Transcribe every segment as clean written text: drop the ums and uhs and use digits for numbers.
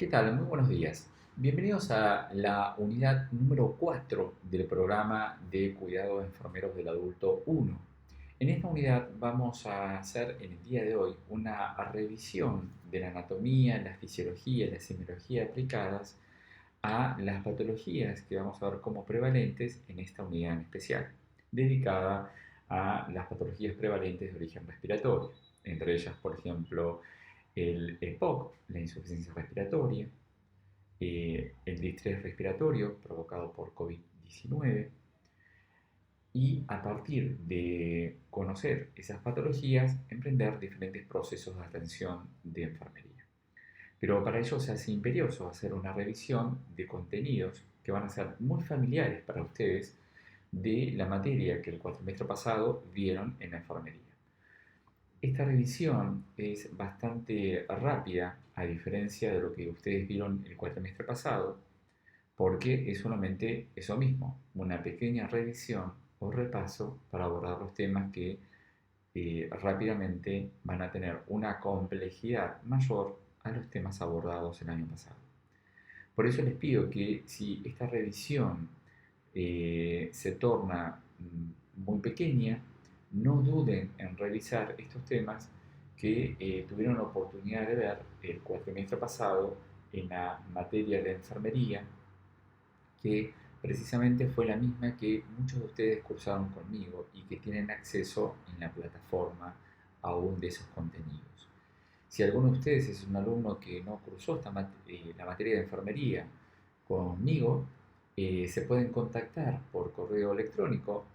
¿Qué tal? Muy buenos días. Bienvenidos a la unidad número 4 del programa de cuidado de enfermeros del adulto 1. En esta unidad vamos a hacer en el día de hoy una revisión de la anatomía, la fisiología y la semiología aplicadas a las patologías que vamos a ver como prevalentes en esta unidad en especial, dedicada a las patologías prevalentes de origen respiratorio, entre ellas, por ejemplo, el EPOC, la insuficiencia respiratoria, el distrés respiratorio provocado por COVID-19, y a partir de conocer esas patologías, emprender diferentes procesos de atención de enfermería. Pero para ello se hace imperioso hacer una revisión de contenidos que van a ser muy familiares para ustedes de la materia que el cuatrimestre pasado vieron en la enfermería. Esta revisión es bastante rápida, a diferencia de lo que ustedes vieron el cuatrimestre pasado, porque es solamente eso mismo, una pequeña revisión o repaso para abordar los temas que rápidamente van a tener una complejidad mayor a los temas abordados el año pasado. Por eso les pido que si esta revisión se torna muy pequeña, no duden en revisar estos temas que tuvieron la oportunidad de ver el cuatrimestre pasado en la materia de enfermería, que precisamente fue la misma que muchos de ustedes cursaron conmigo y que tienen acceso en la plataforma aún de esos contenidos. Si alguno de ustedes es un alumno que no cursó la materia de enfermería conmigo, se pueden contactar por correo electrónico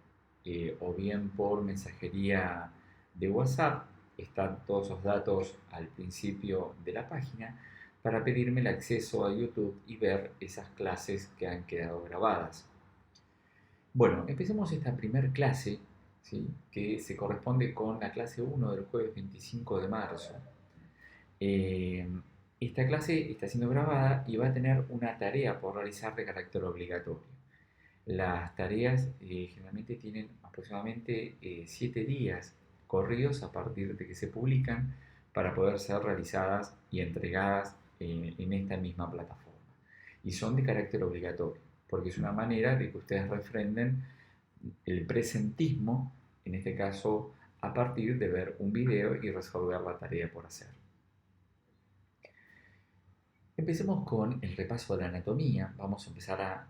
o bien por mensajería de WhatsApp. Están todos los datos al principio de la página para pedirme el acceso a YouTube y ver esas clases que han quedado grabadas. Bueno, empecemos esta primer clase, ¿sí?, que se corresponde con la clase 1 del jueves 25 de marzo. Eh, Esta clase está siendo grabada y va a tener una tarea por realizar de carácter obligatorio. Las tareas generalmente tienen aproximadamente 7 días corridos a partir de que se publican para poder ser realizadas y entregadas en esta misma plataforma. Y son de carácter obligatorio, porque es una manera de que ustedes refrenden el presentismo, en este caso a partir de ver un video y resolver la tarea por hacer. Empecemos con el repaso de la anatomía. Vamos a empezar a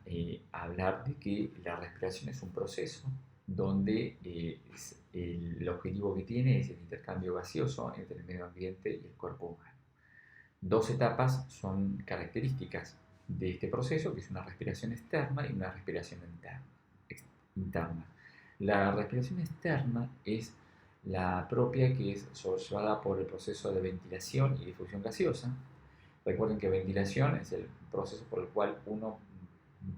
hablar de que la respiración es un proceso donde el objetivo que tiene es el intercambio gaseoso entre el medio ambiente y el cuerpo humano. Dos etapas son características de este proceso, que es una respiración externa y una respiración interna. La respiración externa es la propia, que es sobrellevada por el proceso de ventilación y difusión gaseosa. Recuerden que ventilación es el proceso por el cual uno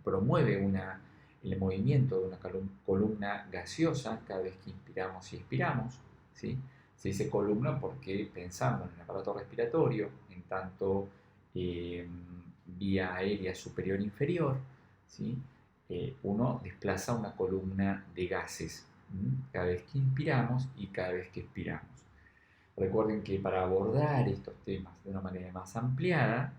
promueve el movimiento de una columna gaseosa cada vez que inspiramos y expiramos, ¿sí? Se dice columna porque pensando en el aparato respiratorio, en tanto vía aérea superior e inferior, ¿sí?, uno desplaza una columna de gases cada vez que inspiramos y cada vez que expiramos. Recuerden que para abordar estos temas de una manera más ampliada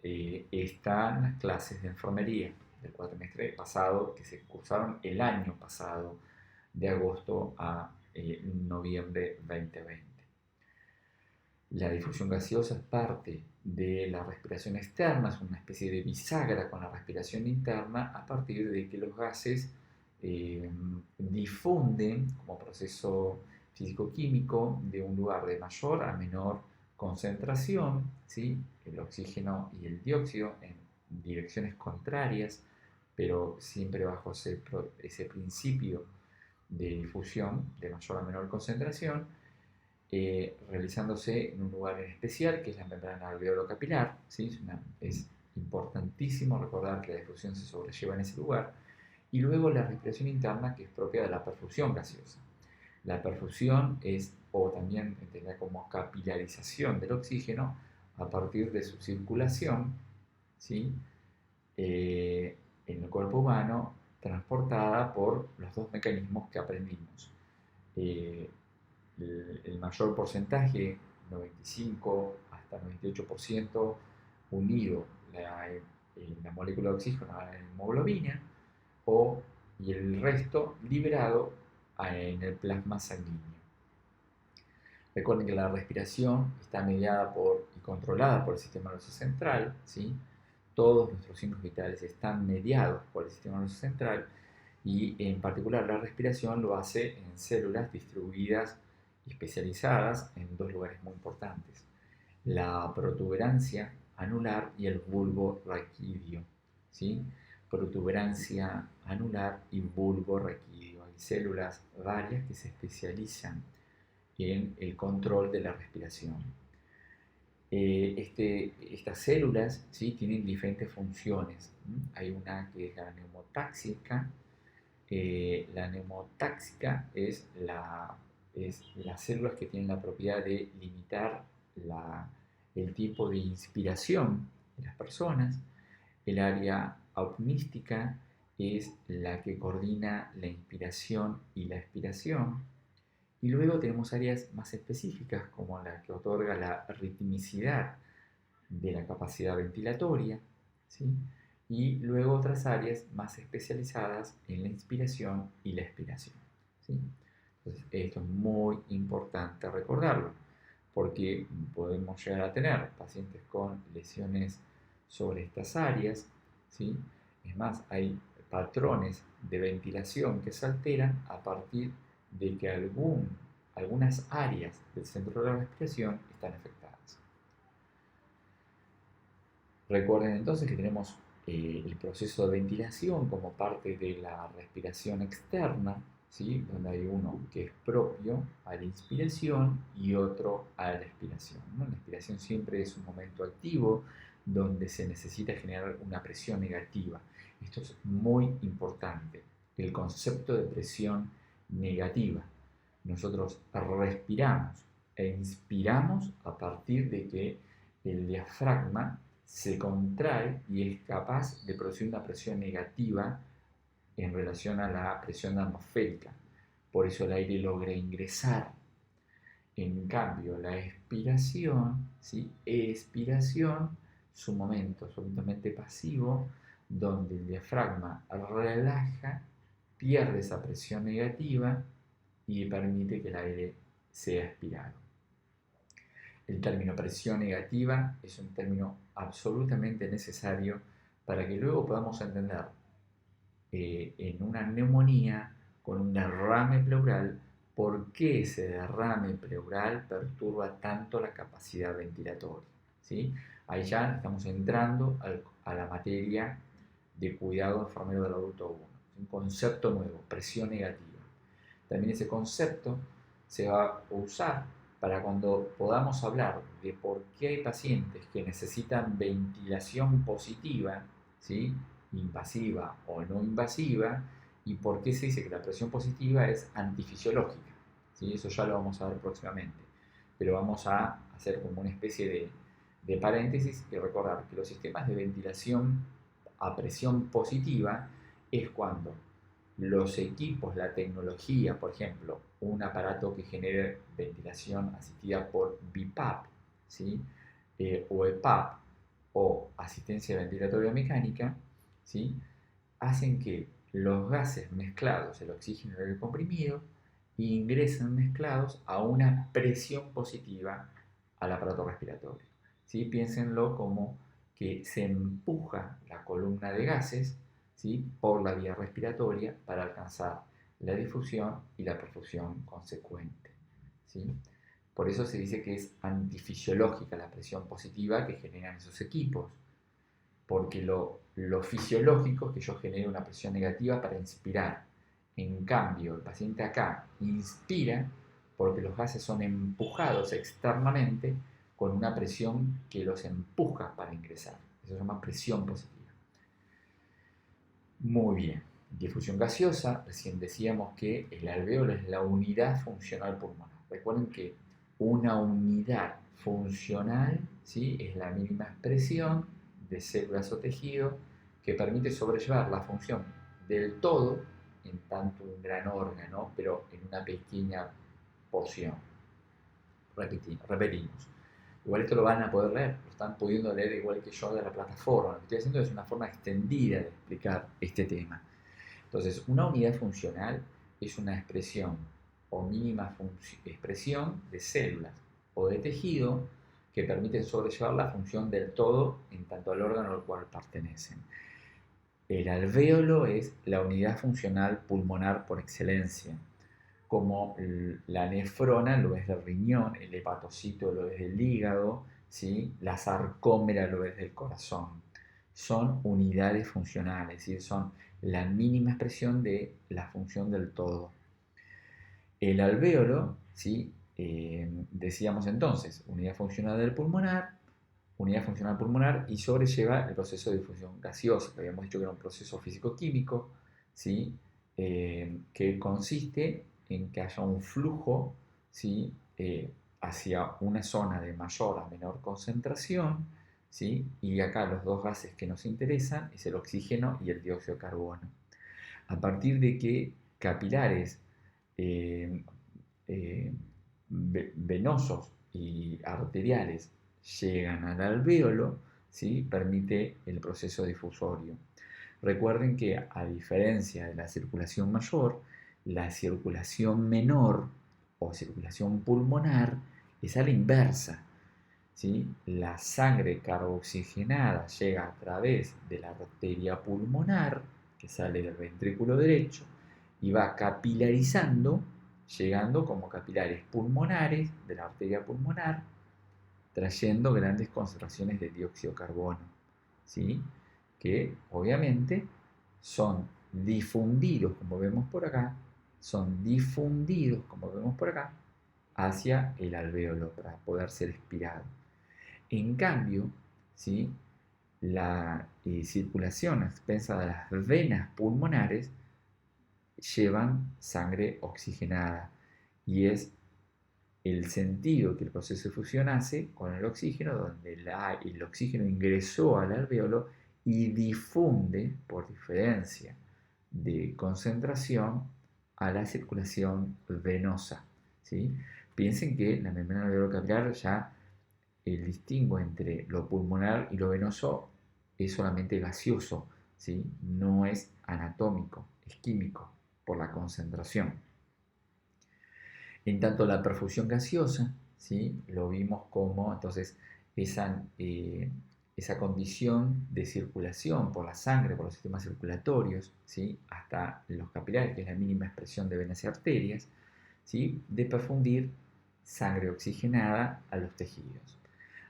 están las clases de enfermería del cuatrimestre pasado que se cursaron el año pasado, de agosto a noviembre 2020. La difusión gaseosa es parte de la respiración externa, es una especie de bisagra con la respiración interna a partir de que los gases difunden como proceso físico-químico de un lugar de mayor a menor concentración, ¿sí?, el oxígeno y el dióxido en direcciones contrarias, pero siempre bajo ese principio de difusión de mayor a menor concentración, realizándose en un lugar en especial que es la membrana alveolo-capilar, ¿sí? Es importantísimo recordar que la difusión se sobrelleva en ese lugar. Y luego la respiración interna, que es propia de la perfusión gaseosa. La perfusión es, o también entendida como capilarización del oxígeno, a partir de su circulación, ¿sí?, en el cuerpo humano, transportada por los dos mecanismos que aprendimos. El mayor porcentaje, 95 hasta 98%, unido la molécula de oxígeno a la hemoglobina y el resto liberado en el plasma sanguíneo. Recuerden que la respiración está mediada y controlada por el sistema nervioso central, ¿sí? Todos nuestros signos vitales están mediados por el sistema nervioso central y en particular la respiración lo hace en células distribuidas y especializadas en dos lugares muy importantes: la protuberancia anular y el bulbo raquídeo, ¿sí? Protuberancia anular y bulbo raquídeo. Hay células varias que se especializan en el control de la respiración. Estas células, ¿sí?, tienen diferentes funciones. Hay una que es la neumotáxica. La neumotáxica es las células que tienen la propiedad de limitar el tipo de inspiración de las personas. El área apnística es la que coordina la inspiración y la expiración. Y luego tenemos áreas más específicas como la que otorga la ritmicidad de la capacidad ventilatoria, ¿sí? Y luego otras áreas más especializadas en la inspiración y la expiración, ¿sí? Entonces, esto es muy importante recordarlo, porque podemos llegar a tener pacientes con lesiones sobre estas áreas, ¿sí? Es más, hay patrones de ventilación que se alteran a partir de que algunas áreas del centro de la respiración están afectadas. Recuerden entonces que tenemos el proceso de ventilación como parte de la respiración externa, ¿sí?, donde hay uno que es propio a la inspiración y otro a la expiración, ¿no? La inspiración siempre es un momento activo donde se necesita generar una presión negativa. Esto es muy importante, el concepto de presión negativa. Nosotros respiramos e inspiramos a partir de que el diafragma se contrae y es capaz de producir una presión negativa en relación a la presión atmosférica. Por eso el aire logra ingresar. En cambio, la expiración, ¿sí?, expiración, es un momento absolutamente pasivo donde el diafragma relaja, pierde esa presión negativa y permite que el aire sea expirado. El término presión negativa es un término absolutamente necesario para que luego podamos entender en una neumonía con un derrame pleural por qué ese derrame pleural perturba tanto la capacidad ventilatoria, ¿sí? Ahí ya estamos entrando a la materia de cuidado enfermero del adulto 1. Un concepto nuevo, presión negativa. También ese concepto se va a usar para cuando podamos hablar de por qué hay pacientes que necesitan ventilación positiva, ¿sí?, invasiva o no invasiva, y por qué se dice que la presión positiva es antifisiológica, ¿sí? Eso ya lo vamos a ver próximamente, pero vamos a hacer como una especie de paréntesis y recordar que los sistemas de ventilación a presión positiva es cuando los equipos, la tecnología, por ejemplo, un aparato que genere ventilación asistida por BiPAP, ¿sí?, o EPAP, o asistencia ventilatoria mecánica, ¿sí?, hacen que los gases mezclados, el oxígeno y el aire comprimido, ingresen mezclados a una presión positiva al aparato respiratorio, ¿sí? Piénsenlo como que se empuja la columna de gases, ¿sí?, por la vía respiratoria para alcanzar la difusión y la perfusión consecuente, ¿sí? Por eso se dice que es antifisiológica la presión positiva que generan esos equipos, porque lo fisiológico es que yo genere una presión negativa para inspirar. En cambio, el paciente acá inspira porque los gases son empujados externamente con una presión que los empuja para ingresar. Eso se llama presión positiva. Muy bien. Difusión gaseosa, recién decíamos que el alveolo es la unidad funcional pulmonar. Recuerden que una unidad funcional, ¿sí?, es la mínima expresión de células o tejido que permite sobrellevar la función del todo en tanto un gran órgano, pero en una pequeña porción. Repetimos. Igual esto lo van a poder leer, lo están pudiendo leer igual que yo de la plataforma. Lo que estoy haciendo es una forma extendida de explicar este tema. Entonces, una unidad funcional es una expresión o mínima expresión de células o de tejido que permiten sobrellevar la función del todo en tanto al órgano al cual pertenecen. El alvéolo es la unidad funcional pulmonar por excelencia, como la nefrona lo es del riñón, el hepatocito lo es del hígado, ¿sí? La sarcómera lo es del corazón. Son unidades funcionales, es decir, son la mínima expresión de la función del todo. El alvéolo, ¿sí? Decíamos entonces, unidad funcional pulmonar y sobrelleva el proceso de difusión gaseosa, que habíamos dicho que era un proceso físico-químico, ¿sí? Que consiste en que haya un flujo, ¿sí? Hacia una zona de mayor a menor concentración, ¿sí? Y acá los dos gases que nos interesan es el oxígeno y el dióxido de carbono. A partir de que capilares eh, eh, venosos y arteriales llegan al alvéolo, ¿sí? Permite el proceso difusorio. Recuerden que a diferencia de la circulación mayor, la circulación menor o circulación pulmonar es a la inversa. ¿Sí? La sangre carbooxigenada llega a través de la arteria pulmonar, que sale del ventrículo derecho, y va capilarizando, llegando como capilares pulmonares de la arteria pulmonar, trayendo grandes concentraciones de dióxido de carbono, ¿sí? Que obviamente son difundidos, como vemos por acá, son difundidos, como vemos por acá, hacia el alvéolo para poder ser expirado. En cambio, ¿sí? La circulación a expensas de las venas pulmonares llevan sangre oxigenada y es el sentido que el proceso de fusión hace con el oxígeno, donde el oxígeno ingresó al alvéolo y difunde por diferencia de concentración a la circulación venosa, ¿sí? Piensen que la membrana alveolo-capilar ya el distingo entre lo pulmonar y lo venoso es solamente gaseoso, ¿sí? No es anatómico, es químico por la concentración. En tanto la perfusión gaseosa, ¿sí? Lo vimos como entonces esa condición de circulación por la sangre, por los sistemas circulatorios, ¿sí? Hasta los capilares, que es la mínima expresión de venas y arterias, ¿sí? De perfundir sangre oxigenada a los tejidos.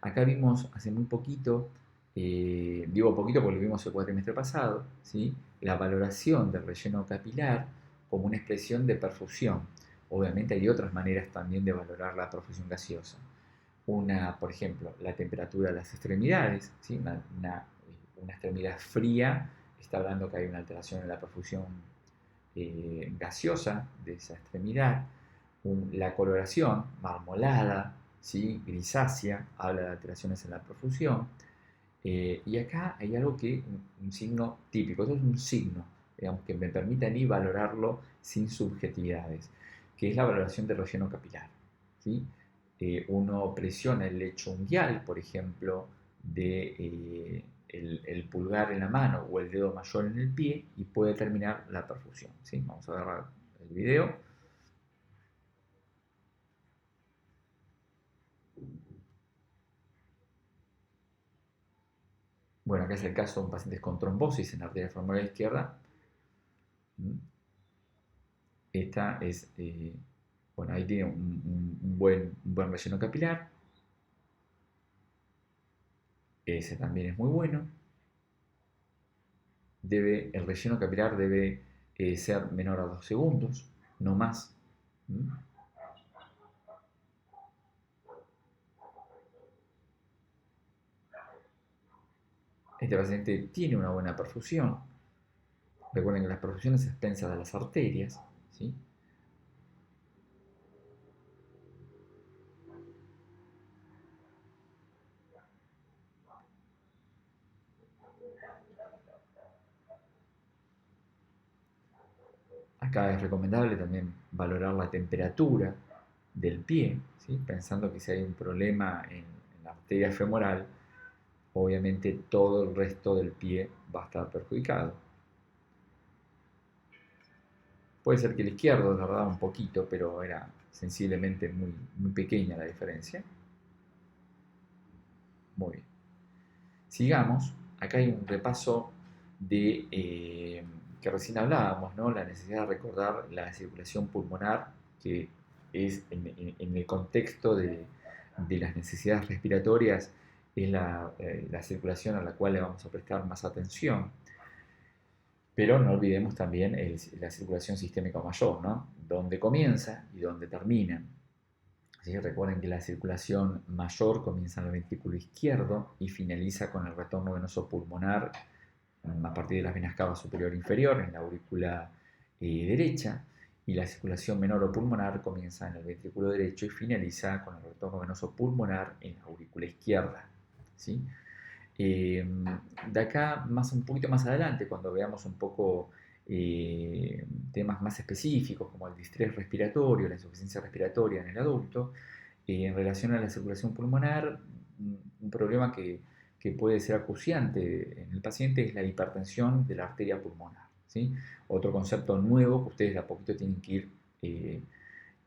Acá vimos hace muy poquito, digo poquito porque lo vimos el cuatrimestre pasado, ¿sí? La valoración del relleno capilar como una expresión de perfusión. Obviamente hay otras maneras también de valorar la perfusión gaseosa. Una, por ejemplo, la temperatura de las extremidades, ¿sí? Una extremidad fría está hablando que hay una alteración en la perfusión gaseosa de esa extremidad. La coloración marmolada, ¿sí? Grisácea, habla de alteraciones en la perfusión. Y acá hay algo que, un signo típico, esto es un signo, digamos, que me permite a mí valorarlo sin subjetividades, que es la valoración del relleno capilar, ¿sí? Uno presiona el lecho unguial, por ejemplo, de el pulgar en la mano o el dedo mayor en el pie y puede determinar la perfusión, ¿sí? Vamos a ver el video. Bueno, acá es el caso de un paciente con trombosis en la arteria femoral izquierda. Esta es, bueno, ahí tiene un buen relleno capilar. Ese también es muy bueno. El relleno capilar debe ser menor a 2 segundos, no más. Este paciente tiene una buena perfusión. Recuerden que las perfusiones se expensan de las arterias, ¿sí? Acá es recomendable también valorar la temperatura del pie, ¿sí? Pensando que si hay un problema en la arteria femoral, obviamente todo el resto del pie va a estar perjudicado. Puede ser que el izquierdo tardaba un poquito, pero era sensiblemente muy pequeña la diferencia. Muy bien. Sigamos. Acá hay un repaso de que recién hablábamos, ¿no? La necesidad de recordar la circulación pulmonar, que es en el contexto de las necesidades respiratorias, es la circulación a la cual le vamos a prestar más atención. Pero no olvidemos también la circulación sistémica mayor, ¿no? Dónde comienza y dónde termina. ¿Sí? Recuerden que la circulación mayor comienza en el ventrículo izquierdo y finaliza con el retorno venoso pulmonar a partir de las venas cava superior e inferior en la aurícula derecha, y la circulación menor o pulmonar comienza en el ventrículo derecho y finaliza con el retorno venoso pulmonar en la aurícula izquierda. ¿Sí? De acá, un poquito más adelante, cuando veamos un poco temas más específicos como el distrés respiratorio, la insuficiencia respiratoria en el adulto, en relación a la circulación pulmonar, un problema que puede ser acuciante en el paciente es la hipertensión de la arteria pulmonar. ¿Sí? Otro concepto nuevo que ustedes de a poquito tienen que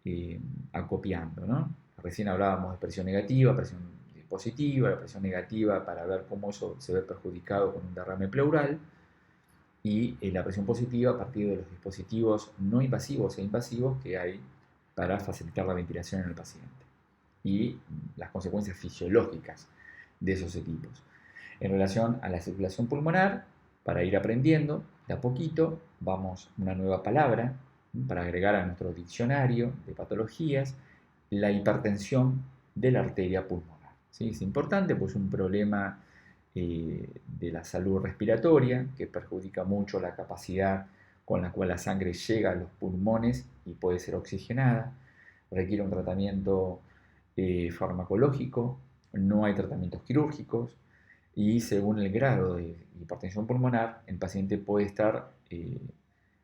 ir acopiando, ¿no? Recién hablábamos de presión negativa, presión positiva, la presión negativa para ver cómo eso se ve perjudicado con un derrame pleural, y la presión positiva a partir de los dispositivos no invasivos e invasivos que hay para facilitar la ventilación en el paciente y las consecuencias fisiológicas de esos equipos. En relación a la circulación pulmonar, para ir aprendiendo de a poquito, vamos una nueva palabra para agregar a nuestro diccionario de patologías: la hipertensión de la arteria pulmonar. ¿Sí? Es importante, pues, un problema de la salud respiratoria que perjudica mucho la capacidad con la cual la sangre llega a los pulmones y puede ser oxigenada. Requiere un tratamiento farmacológico, no hay tratamientos quirúrgicos, y según el grado de hipertensión pulmonar, el paciente puede estar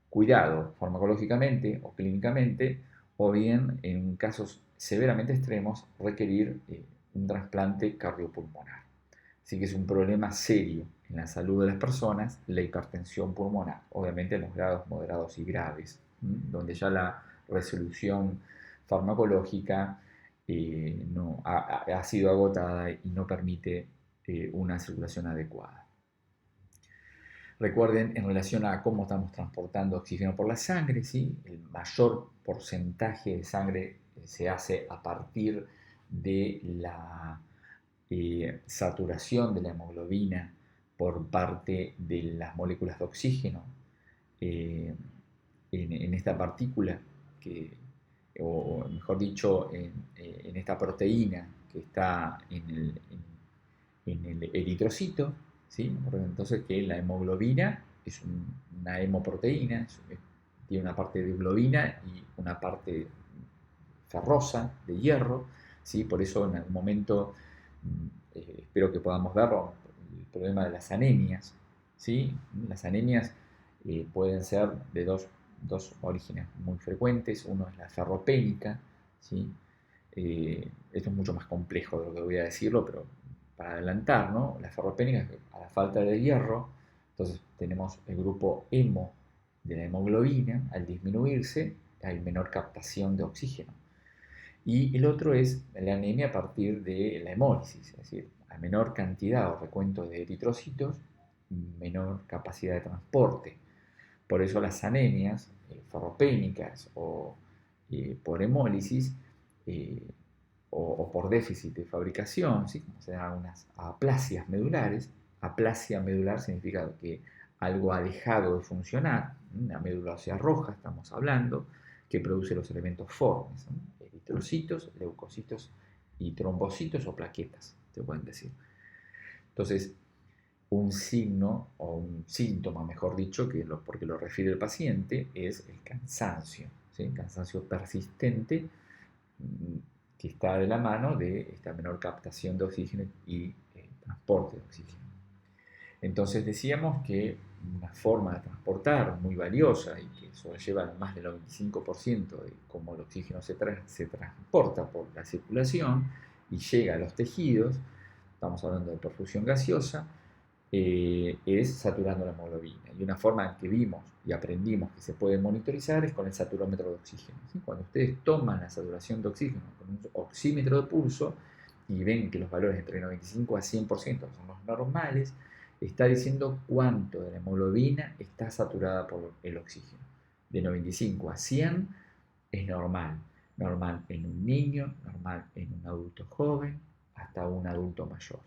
cuidado farmacológicamente o clínicamente, o bien, en casos severamente extremos, requerir un trasplante cardiopulmonar. Así que es un problema serio en la salud de las personas la hipertensión pulmonar, obviamente en los grados moderados y graves, donde ya la resolución farmacológica no, ha sido agotada y no permite una circulación adecuada. Recuerden, en relación a cómo estamos transportando oxígeno por la sangre, ¿sí? El mayor porcentaje de sangre se hace a partir de la saturación de la hemoglobina por parte de las moléculas de oxígeno en esta partícula, o mejor dicho, en esta proteína que está en el eritrocito. ¿Sí? Entonces, que la hemoglobina es una hemoproteína, tiene una parte de globina y una parte ferrosa, de hierro. ¿Sí? Por eso en algún momento, espero que podamos verlo, el problema de las anemias. ¿Sí? Las anemias pueden ser de dos orígenes muy frecuentes. Uno es la ferropénica. ¿Sí? Esto es mucho más complejo de lo que voy a decirlo, pero para adelantar, ¿no? La ferropénica, a la falta de hierro, entonces tenemos el grupo hemo de la hemoglobina. Al disminuirse hay menor captación de oxígeno. Y el otro es la anemia a partir de la hemólisis, es decir, a menor cantidad o recuento de eritrocitos, menor capacidad de transporte. Por eso las anemias ferropénicas o por hemólisis o por déficit de fabricación, ¿sí? Como se dan algunas aplasias medulares. Aplasia medular significa que algo ha dejado de funcionar, una médula ósea roja estamos hablando, que produce los elementos formes, ¿no? Eritrocitos, leucocitos y trombocitos o plaquetas, te pueden decir. Entonces, un signo o un síntoma, mejor dicho, porque lo refiere el paciente, es el cansancio, ¿sí? El cansancio persistente, que está de la mano de esta menor captación de oxígeno y transporte de oxígeno. Entonces decíamos que una forma de transportar muy valiosa y que sobrelleva más del 95% de cómo el oxígeno se transporta por la circulación y llega a los tejidos, estamos hablando de perfusión gaseosa, es saturando la hemoglobina. Y una forma en que vimos y aprendimos que se puede monitorizar es con el saturómetro de oxígeno, ¿sí? Cuando ustedes toman la saturación de oxígeno con un oxímetro de pulso y ven que los valores entre 95 a 100% son los normales, está diciendo cuánto de la hemoglobina está saturada por el oxígeno. De 95 a 100 es normal. Normal en un niño, normal en un adulto joven, hasta un adulto mayor.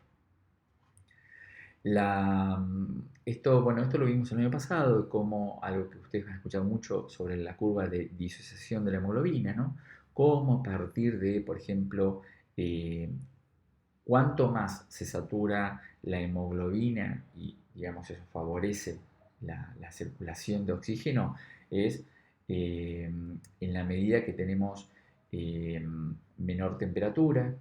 Esto lo vimos el año pasado, como algo que ustedes han escuchado mucho sobre la curva de disociación de la hemoglobina, ¿no? Cómo a partir de, por ejemplo, eh, cuanto más se satura la hemoglobina y, digamos, eso favorece la circulación de oxígeno, es en la medida que tenemos menor temperatura,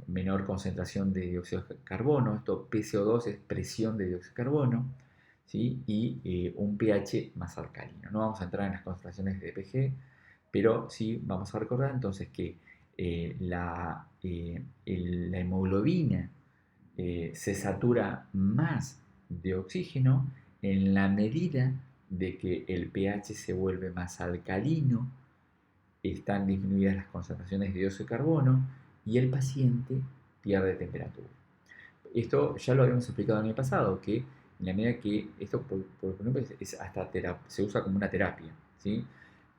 menor concentración de dióxido de carbono, esto PCO2 es presión de dióxido de carbono, ¿sí? Y un pH más alcalino. No vamos a entrar en las concentraciones de pH, pero sí vamos a recordar entonces que la hemoglobina se satura más de oxígeno en la medida de que el pH se vuelve más alcalino, están disminuidas las concentraciones de dióxido de carbono y el paciente pierde temperatura. Esto ya lo habíamos explicado el año pasado, que en la medida que esto, por ejemplo, se usa como una terapia, ¿sí?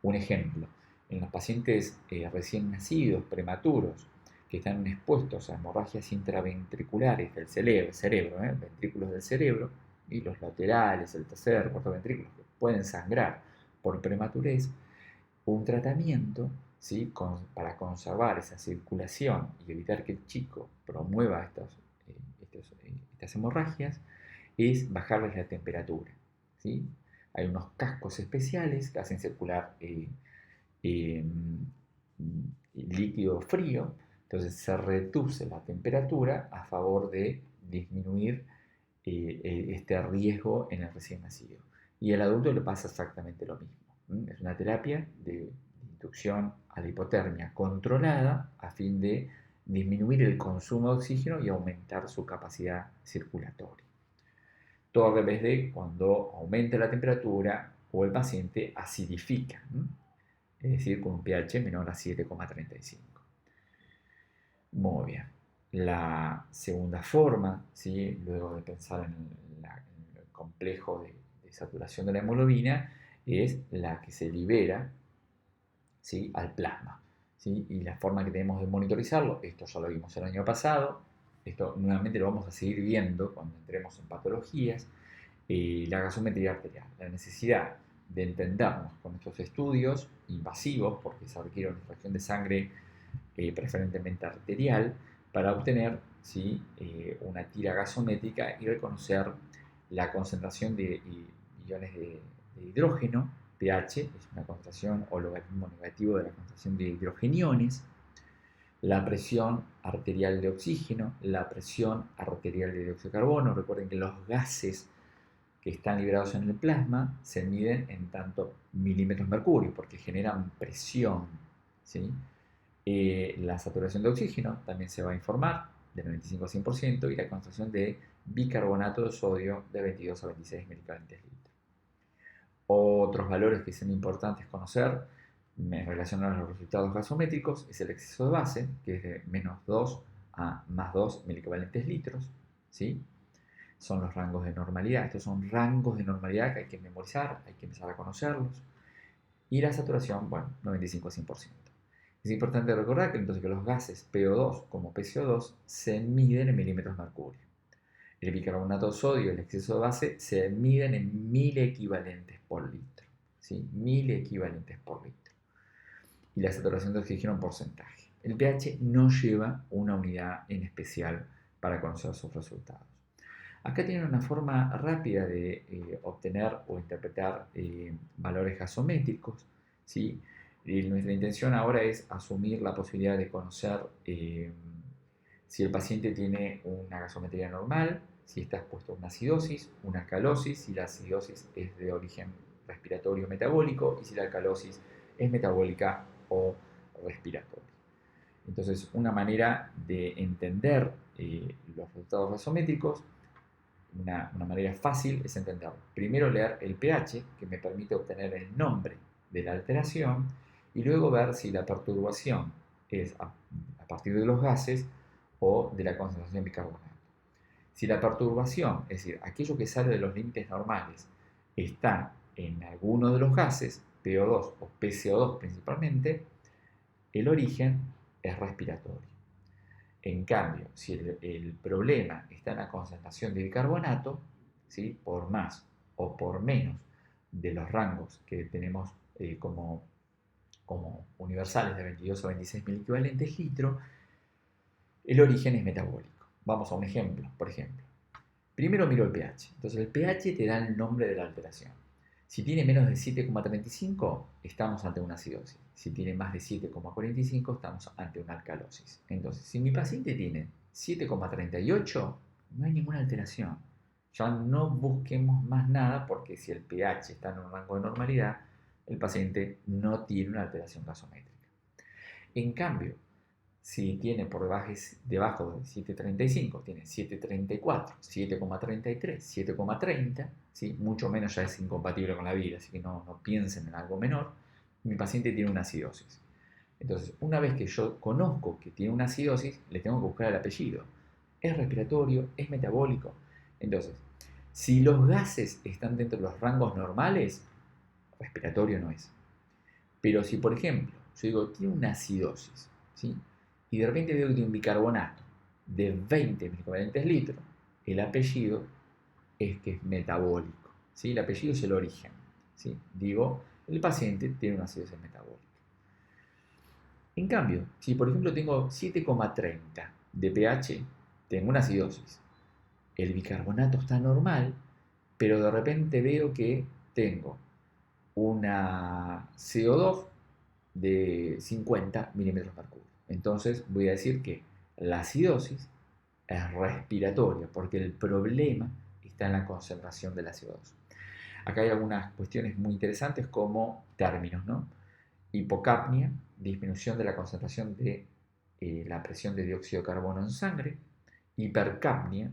Un ejemplo, en los pacientes recién nacidos, prematuros, que están expuestos a hemorragias intraventriculares del cerebro, ventrículos del cerebro, y los laterales, el tercer, cuarto ventrículo, que pueden sangrar por prematurez, un tratamiento, ¿sí? Para conservar esa circulación y evitar que el chico promueva estas hemorragias, es bajarles la temperatura, ¿sí? Hay unos cascos especiales que hacen circular eh, líquido frío, entonces se reduce la temperatura a favor de disminuir este riesgo en el recién nacido. Y al adulto le pasa exactamente lo mismo. Es una terapia de inducción a la hipotermia controlada a fin de disminuir el consumo de oxígeno y aumentar su capacidad circulatoria. Todo al revés de cuando aumenta la temperatura o el paciente acidifica, es decir, con un pH menor a 7,35. Muy bien. La segunda forma, ¿sí? Luego de pensar en el complejo de saturación de la hemoglobina, es la que se libera, ¿sí? Al plasma, ¿sí? Y la forma que tenemos de monitorizarlo, esto ya lo vimos el año pasado, esto nuevamente lo vamos a seguir viendo cuando entremos en patologías, la gasometría arterial, la necesidad de entendernos con estos estudios invasivos, porque se requiere una extracción de sangre preferentemente arterial, para obtener, ¿sí? Una tira gasométrica y reconocer la concentración de iones de hidrógeno, pH, es una concentración o logaritmo negativo de la concentración de hidrogeniones, la presión arterial de oxígeno, la presión arterial de dióxido de carbono. Recuerden que los gases que están liberados en el plasma se miden en tanto milímetros mercurio porque generan presión, ¿sí? La saturación de oxígeno también se va a informar de 95 a 100% y la concentración de bicarbonato de sodio de 22 a 26 milicalentes litro. Otros valores que son importantes conocer en relación a los resultados gasométricos es el exceso de base, que es de menos 2 a más 2 milicalentes litros, ¿sí? Son los rangos de normalidad. Estos son rangos de normalidad que hay que memorizar, hay que empezar a conocerlos. Y la saturación, bueno, 95 a 100%. Es importante recordar que entonces que los gases PO2 como PCO2 se miden en milímetros mercurio. El bicarbonato de sodio y el exceso de base se miden en 1000 equivalentes por litro, ¿sí? 1000 equivalentes por litro. Y la saturación de oxígeno en porcentaje. El pH no lleva una unidad en especial para conocer sus resultados. Acá tienen una forma rápida de obtener o interpretar valores gasométricos, ¿sí? Y nuestra intención ahora es asumir la posibilidad de conocer si el paciente tiene una gasometría normal, si está expuesto a una acidosis, una alcalosis, si la acidosis es de origen respiratorio metabólico y si la alcalosis es metabólica o respiratoria. Entonces, una manera de entender los resultados gasométricos, una manera fácil es entenderlo. Primero leer el pH, que me permite obtener el nombre de la alteración, y luego ver si la perturbación es a partir de los gases o de la concentración de bicarbonato. Si la perturbación, es decir, aquello que sale de los límites normales, está en alguno de los gases, PO2 o PCO2 principalmente, el origen es respiratorio. En cambio, si el problema está en la concentración de bicarbonato, ¿sí?, por más o por menos de los rangos que tenemos como universales de 22 o 26 mil equivalentes litro, el origen es metabólico. Vamos a un ejemplo, por ejemplo. Primero miro el pH. Entonces el pH te da el nombre de la alteración. Si tiene menos de 7,35, estamos ante una acidosis. Si tiene más de 7,45, estamos ante una alcalosis. Entonces, si mi paciente tiene 7,38, no hay ninguna alteración. Ya no busquemos más nada porque si el pH está en un rango de normalidad, el paciente no tiene una alteración gasométrica. En cambio, si tiene por debajo de 7,35, tiene 7,34, 7,33, 7,30, ¿sí?, mucho menos ya es incompatible con la vida, así que no piensen en algo menor, mi paciente tiene una acidosis. Entonces, una vez que yo conozco que tiene una acidosis, le tengo que buscar el apellido. ¿Es respiratorio? ¿Es metabólico? Entonces, si los gases están dentro de los rangos normales, respiratorio no es. Pero si, por ejemplo, yo digo, tiene una acidosis, ¿sí?, y de repente veo que tiene un bicarbonato de 20 mil litros, el apellido es que es metabólico, ¿sí? El apellido es el origen, ¿sí? Digo, el paciente tiene una acidosis metabólica. En cambio, si por ejemplo tengo 7,30 de pH, tengo una acidosis, el bicarbonato está normal, pero de repente veo que tengo una CO2 de 50 milímetros de mercurio. Entonces voy a decir que la acidosis es respiratoria, porque el problema está en la concentración de la CO2. Acá hay algunas cuestiones muy interesantes como términos, ¿no? Hipocapnia, disminución de la concentración de la presión de dióxido de carbono en sangre. Hipercapnia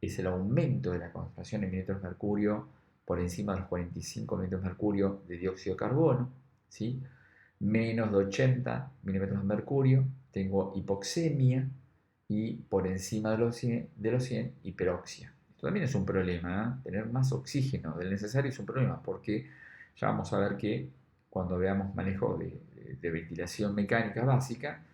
es el aumento de la concentración en mililitros de mercurio por encima de los 45 mililitros de mercurio de dióxido de carbono, ¿sí? Menos de 80 milímetros de mercurio, tengo hipoxemia, y por encima de los 100 hiperoxia. Esto también es un problema, ¿eh? Tener más oxígeno del necesario es un problema, porque ya vamos a ver que cuando veamos manejo de ventilación mecánica básica,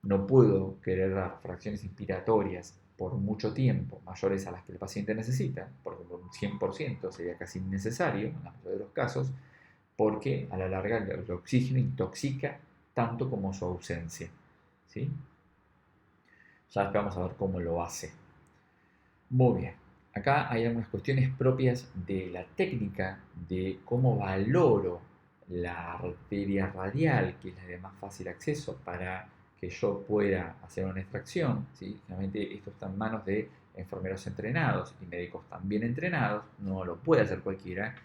no puedo querer dar fracciones inspiratorias por mucho tiempo mayores a las que el paciente necesita, por ejemplo un 100% sería casi innecesario en la mayoría de los casos, porque a la larga el oxígeno intoxica tanto como su ausencia, ¿sí? Ya después vamos a ver cómo lo hace. Muy bien, acá hay algunas cuestiones propias de la técnica de cómo valoro la arteria radial, que es la de más fácil acceso para que yo pueda hacer una extracción, ¿sí? Generalmente esto está en manos de enfermeros entrenados y médicos también entrenados, no lo puede hacer cualquiera.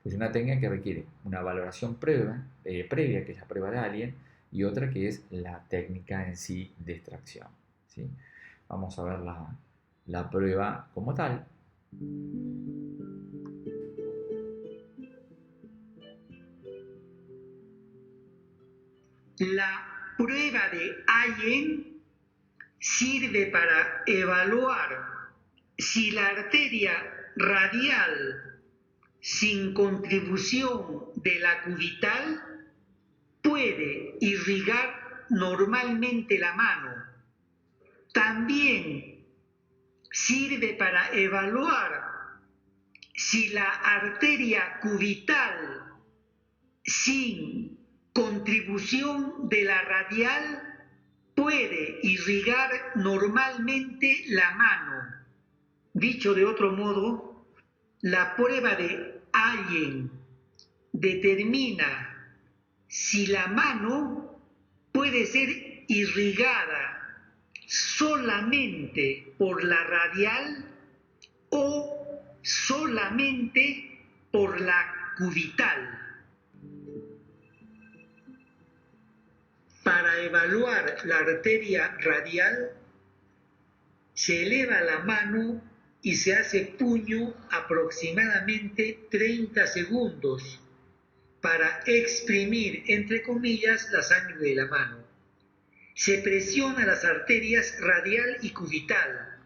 Es una técnica que requiere una valoración previa, que es la prueba de Allen, y otra que es la técnica en sí de extracción, ¿sí? Vamos a ver la prueba como tal. La prueba de Allen sirve para evaluar si la arteria radial sin contribución de la cubital puede irrigar normalmente la mano. También sirve para evaluar si la arteria cubital sin contribución de la radial puede irrigar normalmente la mano. Dicho de otro modo, la prueba de Allen determina si la mano puede ser irrigada solamente por la radial o solamente por la cubital. Para evaluar la arteria radial, Se eleva la mano y se hace puño aproximadamente 30 segundos para exprimir, entre comillas, la sangre de la mano. Se presiona las arterias radial y cubital.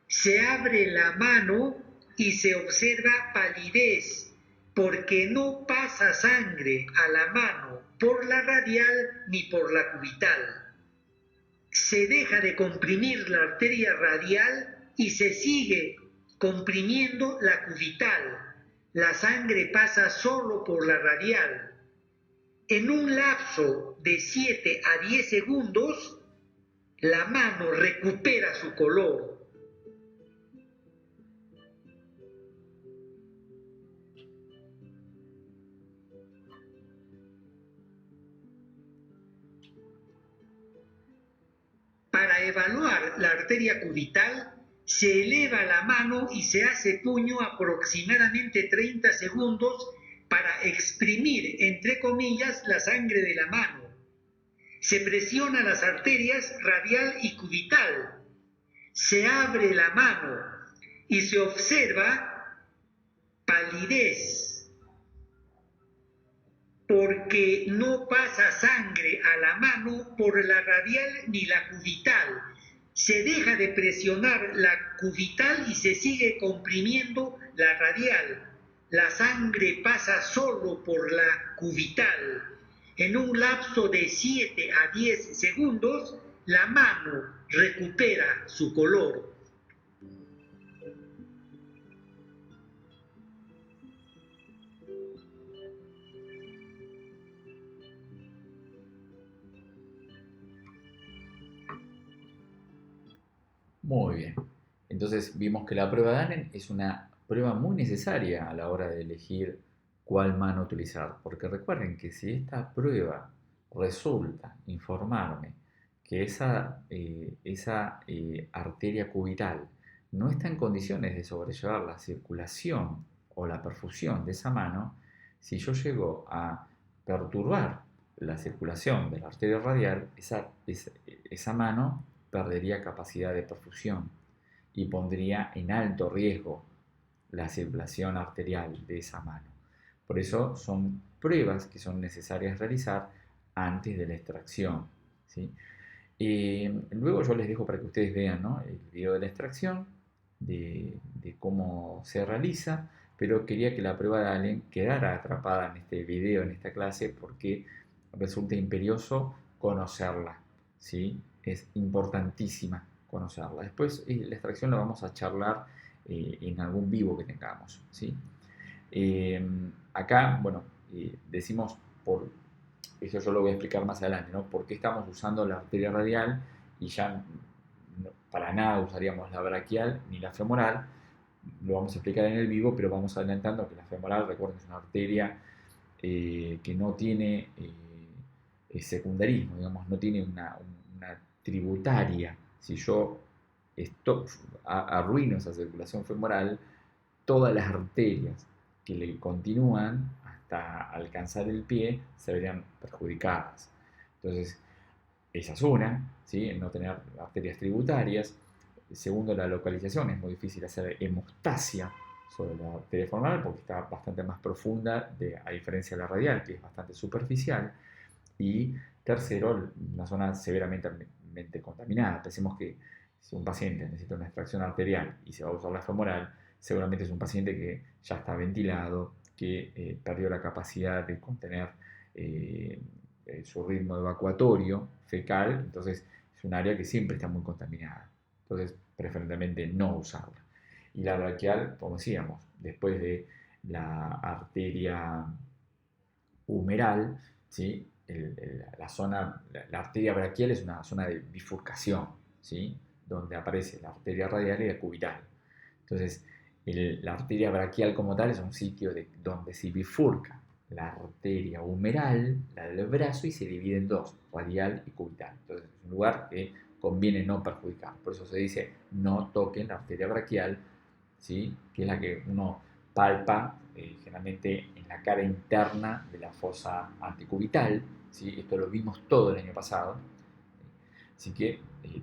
Se abre la mano y se observa palidez porque no pasa sangre a la mano por la radial ni por la cubital. Se deja de comprimir la arteria radial y se sigue comprimiendo la cubital. La sangre pasa solo por la radial. En un lapso de 7 a 10 segundos, la mano recupera su color. Para evaluar la arteria cubital, se eleva la mano y se hace puño aproximadamente 30 segundos para exprimir, entre comillas, la sangre de la mano. Se presiona las arterias radial y cubital. Se abre la mano y se observa palidez porque no pasa sangre a la mano por la radial ni la cubital. Se deja de presionar la cubital y se sigue comprimiendo la radial. La sangre pasa solo por la cubital. En un lapso de 7 a 10 segundos, la mano recupera su color. Muy bien. Entonces vimos que la prueba de Allen es una prueba muy necesaria a la hora de elegir cuál mano utilizar, porque recuerden que si esta prueba resulta informarme que esa arteria cubital no está en condiciones de sobrellevar la circulación o la perfusión de esa mano, si yo llego a perturbar la circulación de la arteria radial, esa mano perdería capacidad de perfusión y pondría en alto riesgo la circulación arterial de esa mano. Por eso son pruebas que son necesarias realizar antes de la extracción, ¿sí? Luego yo les dejo para que ustedes vean, ¿no?, el video de la extracción, de cómo se realiza, pero quería que la prueba de Allen quedara atrapada en este video, en esta clase, porque resulta imperioso conocerla, ¿sí? Es importantísima conocerla. Después la extracción la vamos a charlar en algún vivo que tengamos, ¿sí? Acá, bueno, decimos por eso yo lo voy a explicar más adelante, ¿no? ¿Por qué estamos usando la arteria radial y ya para nada usaríamos la braquial ni la femoral? Lo vamos a explicar en el vivo, pero vamos adelantando que la femoral, recuerden, es una arteria que no tiene secundarismo, digamos, no tiene una tributaria. Si yo arruino esa circulación femoral, todas las arterias que le continúan hasta alcanzar el pie se verían perjudicadas. Entonces, esa es una, ¿sí?, no tener arterias tributarias. Segundo, la localización. Es muy difícil hacer hemostasia sobre la arteria femoral porque está bastante más profunda, a diferencia de la radial, que es bastante superficial. Y tercero, una zona severamente contaminada. Pensemos que si un paciente necesita una extracción arterial y se va a usar la femoral, seguramente es un paciente que ya está ventilado, que perdió la capacidad de contener su ritmo evacuatorio fecal, entonces es un área que siempre está muy contaminada. Entonces, preferentemente no usarla. Y la braquial, como decíamos, después de la arteria humeral, ¿sí?, la arteria braquial es una zona de bifurcación, ¿sí?, donde aparece la arteria radial y la cubital. Entonces, la arteria braquial como tal es un sitio donde se bifurca la arteria humeral, la del brazo, y se divide en dos, radial y cubital. Entonces, es un lugar que conviene no perjudicar. Por eso se dice no toquen la arteria braquial, ¿sí?, que es la que uno palpa generalmente en la cara interna de la fosa antecubital, ¿sí? Esto lo vimos todo el año pasado. Así que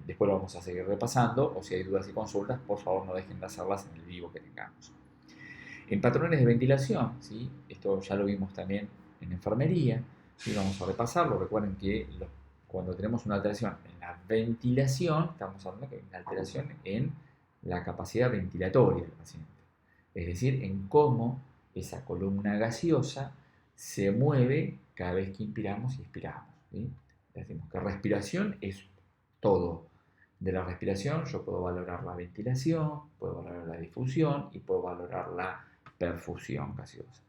después lo vamos a seguir repasando, o si hay dudas y consultas, por favor no dejen de hacerlas en el vivo que tengamos. En patrones de ventilación, ¿sí? Esto ya lo vimos también en enfermería, ¿sí? Vamos a repasarlo. Recuerden que cuando tenemos una alteración en la ventilación, estamos hablando de una alteración en la capacidad ventilatoria del paciente, es decir, en cómo esa columna gaseosa se mueve cada vez que inspiramos y expiramos, ¿sí? Decimos que respiración es todo. De la respiración yo puedo valorar la ventilación, puedo valorar la difusión y puedo valorar la perfusión gaseosa.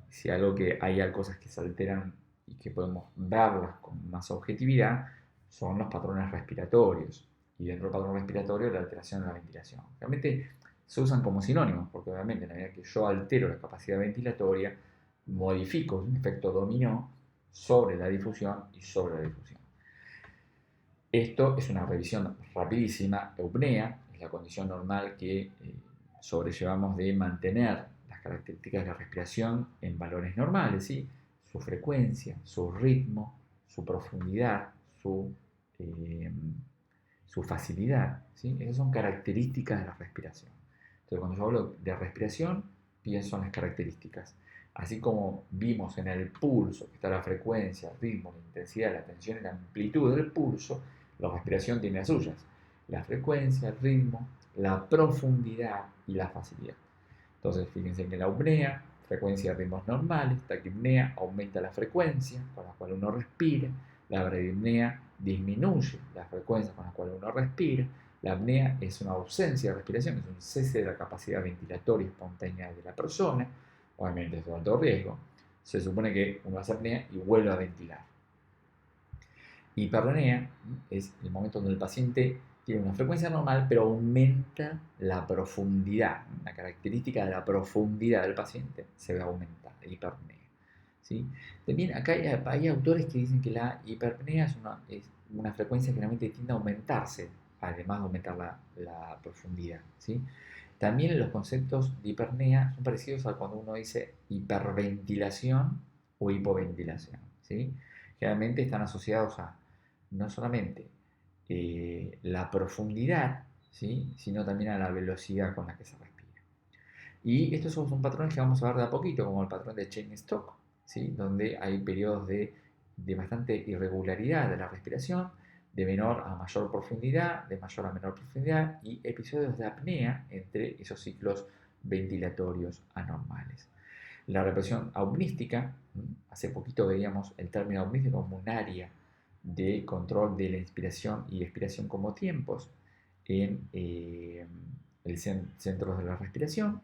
Si hay cosas que se alteran y que podemos verlas con más objetividad, son los patrones respiratorios. Y dentro del patrón respiratorio, la alteración de la ventilación. Realmente se usan como sinónimos, porque obviamente en la medida que yo altero la capacidad ventilatoria, modifico un efecto dominó sobre la difusión y sobre la difusión. Esto es una revisión rapidísima. Eupnea es la condición normal que sobrellevamos de mantener las características de la respiración en valores normales, ¿sí? Su frecuencia, su ritmo, su profundidad, su facilidad, ¿sí? Esas son características de la respiración. Entonces, cuando yo hablo de respiración, pienso en las características. Así como vimos en el pulso, que está la frecuencia, el ritmo, la intensidad, la tensión y la amplitud del pulso, la respiración tiene las suyas. La frecuencia, el ritmo, la profundidad y la facilidad. Entonces, fíjense que la eupnea, frecuencia de ritmos normales, taquipnea aumenta la frecuencia con la cual uno respira, la bradipnea disminuye la frecuencia con la cual uno respira, la apnea es una ausencia de respiración, es un cese de la capacidad ventilatoria espontánea de la persona, obviamente es de alto riesgo. Se supone que uno hace apnea y vuelve a ventilar. Hiperapnea es el momento donde el paciente tiene una frecuencia normal, pero aumenta la profundidad. Una característica de la profundidad del paciente se ve aumentada, hiperapnea, ¿sí? También acá hay autores que dicen que la hiperapnea es una frecuencia que generalmente tiende a aumentarse, además de aumentar la profundidad, ¿sí? También los conceptos de hiperapnea son parecidos a cuando uno dice hiperventilación o hipoventilación, ¿sí? Generalmente están asociados a no solamente la profundidad, ¿sí? Sino también a la velocidad con la que se respira. Y estos son patrones que vamos a ver de a poquito, como el patrón de Cheyne-Stokes, ¿sí? Donde hay periodos de bastante irregularidad de la respiración, de menor a mayor profundidad, de mayor a menor profundidad, y episodios de apnea entre esos ciclos ventilatorios anormales. La represión apnística, hace poquito veíamos el término apnístico como un área de control de la inspiración y expiración como tiempos en el centro de la respiración,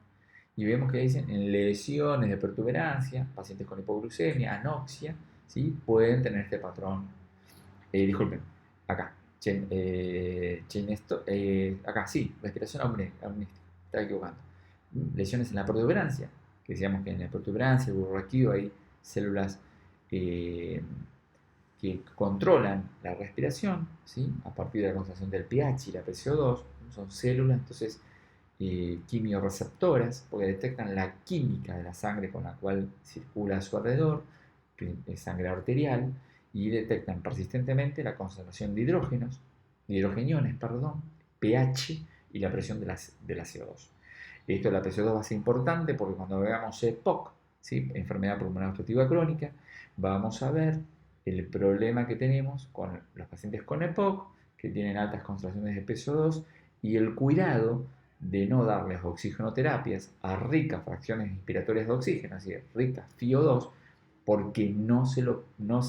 y vemos que dicen en lesiones de protuberancia, pacientes con hipoglucemia, anoxia, ¿sí? Pueden tener este patrón. Disculpen, acá, acá sí, respiración apnística, estaba equivocando. Lesiones en la protuberancia, que decíamos que en la protuberancia, el bulbo raquídeo, hay células que controlan la respiración, ¿sí? A partir de la concentración del pH y la PCO2, son células entonces quimioreceptoras, porque detectan la química de la sangre con la cual circula a su alrededor, sangre arterial, y detectan persistentemente la concentración de hidrogeniones, pH y la presión de la CO2. Esto de la PCO2 va a ser importante porque cuando veamos EPOC, ¿sí? Enfermedad pulmonar obstructiva crónica, vamos a ver el problema que tenemos con los pacientes con EPOC, que tienen altas concentraciones de PCO2, y el cuidado de no darles oxigenoterapias a ricas fracciones inspiratorias de oxígeno, así ricas FiO2, porque no se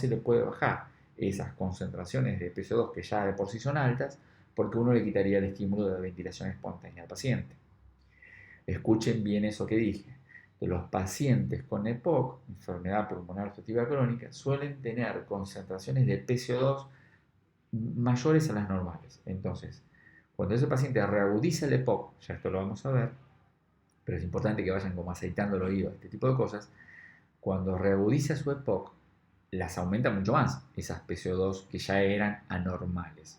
le puede bajar esas concentraciones de PCO2 que ya de por sí son altas, porque uno le quitaría el estímulo de la ventilación espontánea al paciente. Escuchen bien eso que dije. De los pacientes con EPOC, enfermedad pulmonar obstructiva crónica, suelen tener concentraciones de PCO2 mayores a las normales. Entonces, cuando ese paciente reagudiza el EPOC, ya esto lo vamos a ver, pero es importante que vayan como aceitando el oído, este tipo de cosas, cuando reagudiza su EPOC, las aumenta mucho más, esas PCO2 que ya eran anormales.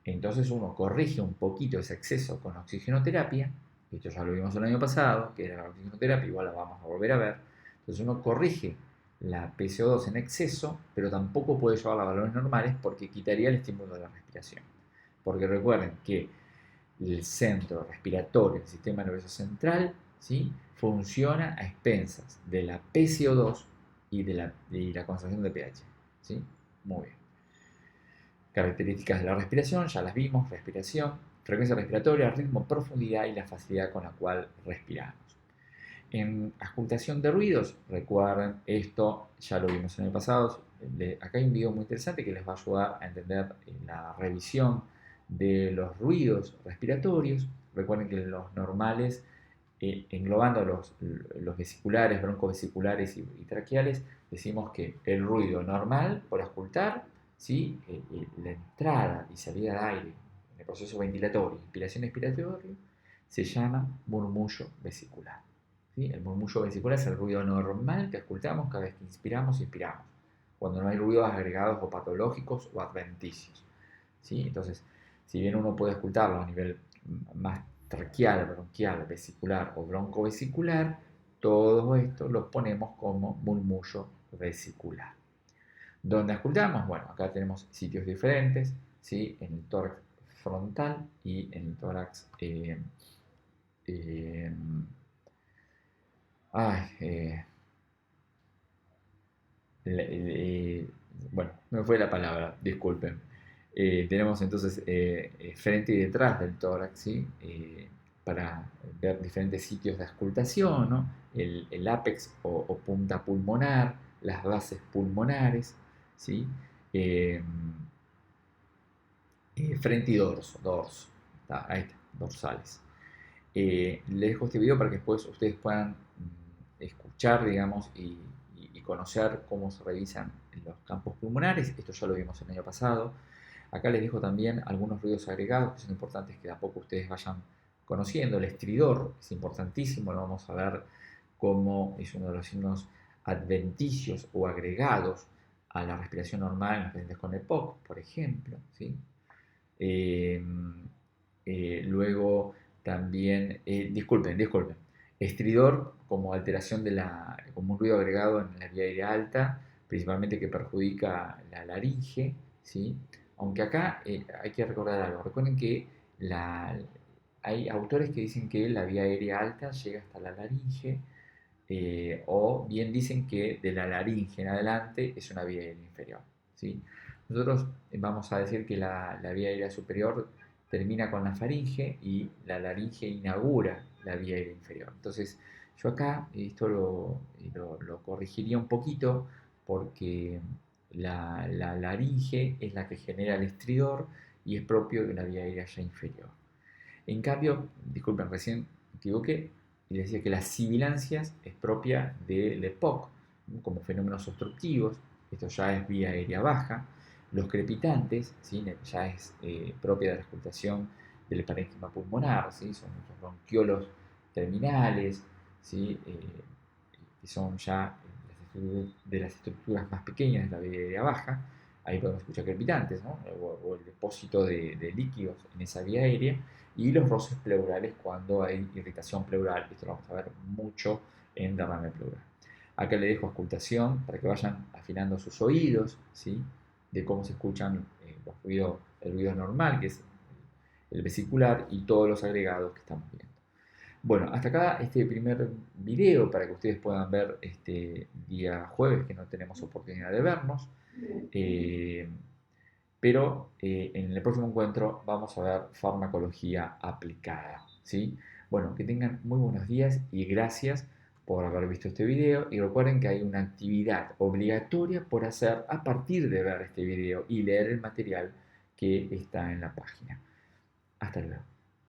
Entonces uno corrige un poquito ese exceso con oxigenoterapia, esto ya lo vimos el año pasado, que era la oxigenoterapia, igual la vamos a volver a ver. Entonces uno corrige la PCO2 en exceso, pero tampoco puede llevarla a valores normales porque quitaría el estímulo de la respiración. Porque recuerden que el centro respiratorio del sistema nervioso central, ¿sí?, funciona a expensas de la PCO2 y de la concentración de pH. ¿Sí? Muy bien. Características de la respiración, ya las vimos: respiración, frecuencia respiratoria, ritmo, profundidad y la facilidad con la cual respiramos. En auscultación de ruidos, recuerden, esto ya lo vimos en el pasado. Acá hay un video muy interesante que les va a ayudar a entender la revisión de los ruidos respiratorios. Recuerden que los normales, englobando los vesiculares, broncovesiculares y traqueales, decimos que el ruido normal por auscultar, ¿sí?, la entrada y salida de aire en el proceso ventilatorio, inspiración y expiratorio, se llama murmullo vesicular. ¿Sí? El murmullo vesicular es el ruido normal que auscultamos cada vez que inspiramos y expiramos, cuando no hay ruidos agregados o patológicos o adventicios. ¿Sí? Entonces, si bien uno puede auscultarlo a nivel más traqueal, bronquial, vesicular o broncovesicular, todo esto lo ponemos como murmullo vesicular. ¿Dónde auscultamos? Bueno, acá tenemos sitios diferentes, ¿sí?, en el tórax frontal y en el tórax bueno, me fue la palabra, disculpen. Tenemos entonces frente y detrás del tórax, ¿sí?, para ver diferentes sitios de auscultación, ¿no? El ápex o punta pulmonar, las bases pulmonares, ¿sí? Frente y dorso, ahí está, dorsales. Les dejo este video para que después ustedes puedan escuchar, digamos, y conocer cómo se revisan los campos pulmonares. Esto ya lo vimos el año pasado. Acá les dejo también algunos ruidos agregados que son importantes que de a poco ustedes vayan conociendo. El estridor es importantísimo, lo vamos a ver cómo es uno de los signos adventicios o agregados a la respiración normal en los pacientes con EPOC, por ejemplo, ¿sí? Luego también, disculpen, estridor como alteración como un ruido agregado en la vía aérea alta, principalmente que perjudica la laringe, ¿sí? Aunque acá hay que recordar algo. Recuerden que hay autores que dicen que la vía aérea alta llega hasta la laringe, o bien dicen que de la laringe en adelante es una vía aérea inferior, ¿sí? Nosotros vamos a decir que la vía aérea superior termina con la faringe y la laringe inaugura la vía aérea inferior. Entonces, yo acá esto lo corregiría un poquito porque la laringe es la que genera el estridor y es propio de una vía aérea ya inferior. En cambio, disculpen, recién me equivoqué y les decía que las sibilancias es propia del EPOC, ¿no?, como fenómenos obstructivos. Esto ya es vía aérea baja. Los crepitantes, ¿sí?, ya es propia de la auscultación del parénquima pulmonar, ¿sí?, son los bronquiolos terminales, ¿sí?, que son ya de las estructuras más pequeñas de la vía aérea baja. Ahí podemos escuchar crepitantes, ¿no?, o el depósito de líquidos en esa vía aérea, y los roces pleurales cuando hay irritación pleural. Esto lo vamos a ver mucho en derrame pleural. Acá le dejo auscultación para que vayan afinando sus oídos, ¿sí?, de cómo se escuchan el ruido normal, que es el vesicular, y todos los agregados que estamos viendo. Bueno, hasta acá este primer video para que ustedes puedan ver este día jueves, que no tenemos oportunidad de vernos. Pero en el próximo encuentro vamos a ver farmacología aplicada, ¿sí? Bueno, que tengan muy buenos días y gracias por haber visto este video, y recuerden que hay una actividad obligatoria por hacer a partir de ver este video y leer el material que está en la página. Hasta luego.